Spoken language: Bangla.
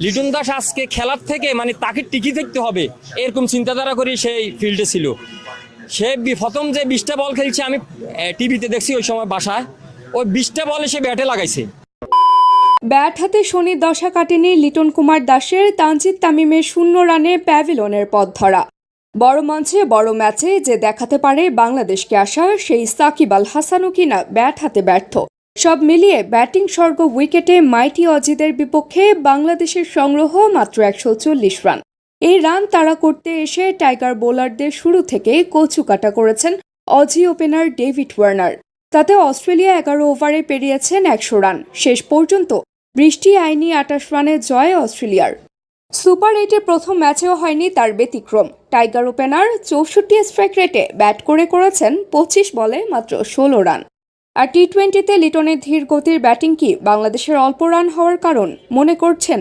লিটন দাস আজকে খেলার থেকে মানে তাকে টিকি থাকতে হবে এরকম চিন্তাধারা করে সেই ফিল্ডে ছিল। সে প্রথম যে 20টা বল খেলছে আমি টিভিতে দেখছি ওই সময় বাসায়, ওই 20টা বলে সে ব্যাটে লাগাইছে। ব্যাট হাতে শনির দশা কাটেনি লিটন কুমার দাসের। তানজিদ তামিমের 0 রানে প্যাভিলনের পথ ধরা। বড় মঞ্চে বড় ম্যাচে যে দেখাতে পারে বাংলাদেশকে আসা সেই সাকিব আল হাসানও কিনা ব্যাট হাতে ব্যর্থ। সব মিলিয়ে ব্যাটিং স্বর্গ উইকেটে মাইটি অজিদের বিপক্ষে বাংলাদেশের সংগ্রহ মাত্র 140 রান। এই রান তাড়া করতে এসে টাইগার বোলারদের শুরু থেকে কচুকাটা করেছেন অজি ওপেনার ডেভিড ওয়ার্নার। তাতে অস্ট্রেলিয়া 11 ওভারে পেরিয়েছেন 100 রান। শেষ পর্যন্ত বৃষ্টি আইনি 28 রানে জয় অস্ট্রেলিয়ার। সুপার 8-এর প্রথম ম্যাচেও হয়নি তার ব্যতিক্রম। টাইগার ওপেনার 64 স্ট্রাইক রেটে ব্যাট করেছেন 25 বলে মাত্র 16 রান। আর টি-20তে লিটনের ধীর গতির ব্যাটিং কি বাংলাদেশের অল্প রান হওয়ার কারণ মনে করছেন